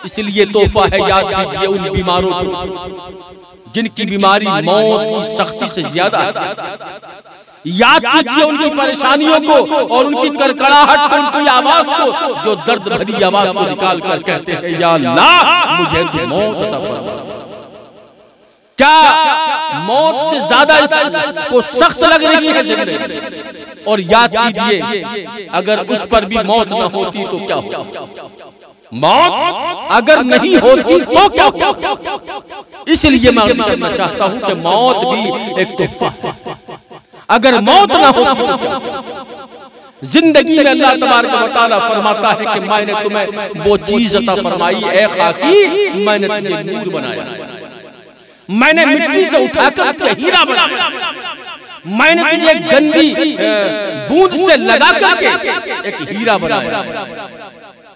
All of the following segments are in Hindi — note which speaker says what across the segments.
Speaker 1: इसलिए तोहफा है याद कीजिए उन बीमारों को जिनकी बीमारी मौत की सख्ती से ज्यादा है। याद कीजिए उनकी परेशानियों को और उनकी कड़कड़ाहट को, उनकी आवाज को, जो दर्द भरी आवाज को निकाल कर कहते हैं या अल्लाह मुझे तो मौत अता फरमा। क्या मौत से ज्यादा इसको सख्त लग रही है जिंदगी? और याद कीजिए अगर उस पर भी मौत न होती तो क्या होता? मौत अगर नहीं होती तो क्या होता? इसलिए मैं अर्ज करना चाहता हूं कि मौत भी एक तोहफा है। अगर मौत ना होती तो क्या? जिंदगी में अल्लाह तबारक व तआला फरमाता है कि मैंने तुम्हें वो चीज अता फरमाई, ए खाकी मैंने तुझे नूर बनाया, मैंने मिट्टी से उठाकर तुझे हीरा बनाया, मैंने तुझे गंदी बूंद से लगा करके एक हीरा बनाया।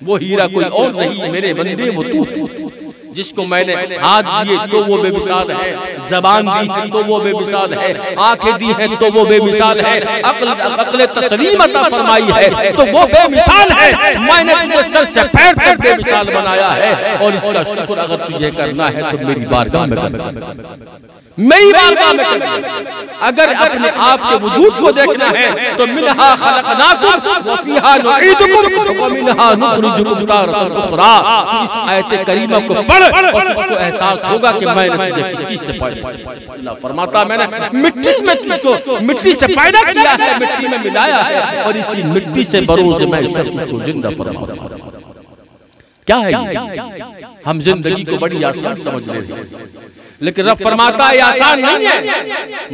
Speaker 1: वो हीरा कोई और नहीं मेरे बंदे, वो तू। जिसको मैंने हाथ दिए तो वो बेमिसाल है, जबान दी है तो वो बेमिसाल है, आंखें दी हैं तो वो बेमिसाल है, अक्ल तस्लीम अता फरमाई है तो वो बेमिसाल है। मैंने तुझे सर से पैर तक बेमिसाल बनाया है और इसका शुक्र अगर तुझे करना है तो मेरी बारगाह में करना, मेरी बारगाह में करना। अगर अपने आप के वजूद को देखना है तो मिनहा खलकनाकुम व फीहा नुईदुकुम व मिनहा नुखरिजुकुम तारतन उखरा। इस आयत करीमा को पढ़ और तुझको एहसास होगा कि मैंने तुझे किस चीज से पैदा किया। अल्लाह फरमाता मैंने मिट्टी में तुझको मिट्टी से पैदा किया है, मिट्टी में मिलाया है और इसी मिट्टी से बरोज मैं तुझको जिंदा फरमाऊंगा। क्या है ये? हम जिंदगी को बड़ी आसान समझ रहे हैं, लेकिन रब फरमाता है आसान नहीं है।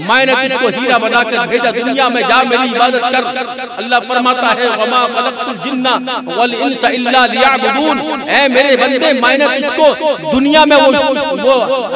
Speaker 1: मैंने तुझको हीरा बनाकर भेजा, दुनिया में जा मेरी इबादत कर। अल्लाह फरमाता है वमा खलक़तुल जिन्ना वल इंसा इल्ला लियअबुदून। ऐ मेरे बंदे मैंने तुझको दुनिया में वो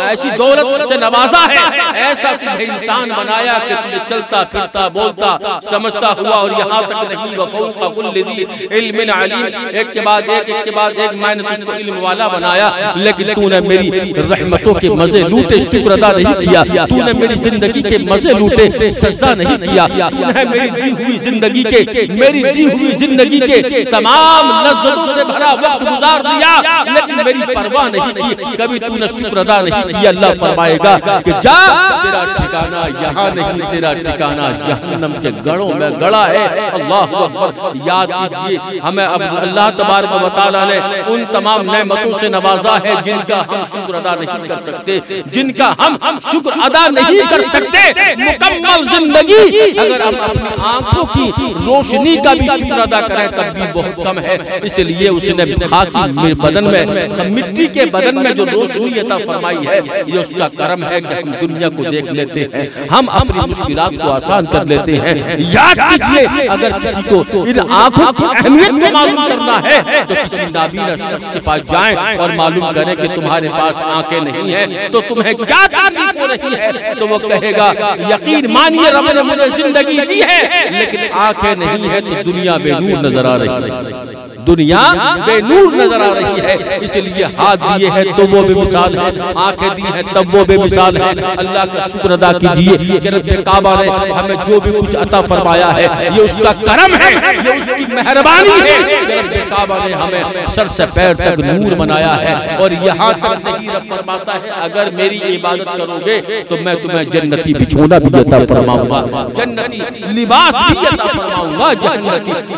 Speaker 1: ऐसी दौलत से नवाजा है, ऐसा तुझे इंसान बनाया कि तुझे चलता फिरता बोलता समझता हुआ और यहाँ तक नहीं वफौक़ कुल्लि ज़ी इल्मिन अलीम, एक के बाद एक मैंने तुझको इल्म वाला बनाया। लेकिन तूने मेरी रहमतों के मजे लूटे, शुक्र अदा नहीं किया। तूने मेरी जिंदगी के मजे लूटे, सजदा नहीं किया। तूने मेरी दी हुई जिंदगी के तमाम लज्जतों से भरा वक्त गुजार दिया, लेकिन मेरी परवाह नहीं की, कभी तूने शुक्र अदा नहीं किया। अल्लाह फरमाएगा कि जा तेरा ठिकाना यहाँ नहीं, तेरा ठिकाना जहन्नम के गढ़ों में गड़ा है। अल्लाह अकबर। याद कीजिए हमें अब अल्लाह तबारक व तआला ने उन तमाम नेमतों से नवाजा है जिनका हम शुक्र अदा नहीं कर सकते, जिनका हम शुक्र अदा नहीं कर सकते। मुकम्मल जिंदगी अगर हम अपनी आंखों की रोशनी का भी शुक्र अदा करें तब भी बहुत कम है। इसलिए उसने खाकी बदन में, मिट्टी के बदन में जो रोशनी अता फरमाई है, ये उसका करम है कि हम दुनिया को देख लेते हैं, हम अपनी मुश्किलात को आसान कर लेते हैं। याद कीजिए अगर किसी को इन आंखों की अहमियत को मालूम करना है तो किसी नाबीना शख्स के पास जाएं और मालूम करें कि तुम्हारे पास आंखें नहीं है तो तुम्हें क्या तकलीफ हो रही है, तो वो कहेगा यकीन मानिए रब ने मुझे जिंदगी दी है लेकिन आंखें नहीं है तो दुनिया बेनूर नजर आ रही है, दुनिया बेनूर नजर आ रही है। इसलिए हाथ दिए हैं तो वो बेमिसाल है, आंखें दी हैं तब वो बेमिसाल है। अल्लाह का शुक्र अदा कीजिए कि रब काबा ने हमें जो भी कुछ अता फरमाया है ये उसका करम है, ये उसकी मेहरबानी है कि रब काबा ने हमें सर से पैर तक नूर बनाया है। और यहाँ तक नहीं रब फरमाता है अगर मेरी इबादत करोगे तो मैं तुम्हें जन्नती बिछोना भी अता फरमाऊंगा, जन्नती लिबास भी अता फरमाऊंगा,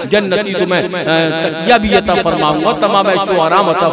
Speaker 1: जन्नती तुम्हें तकिया भी अता फरमाऊंगा, तमाम ऐशो आराम अता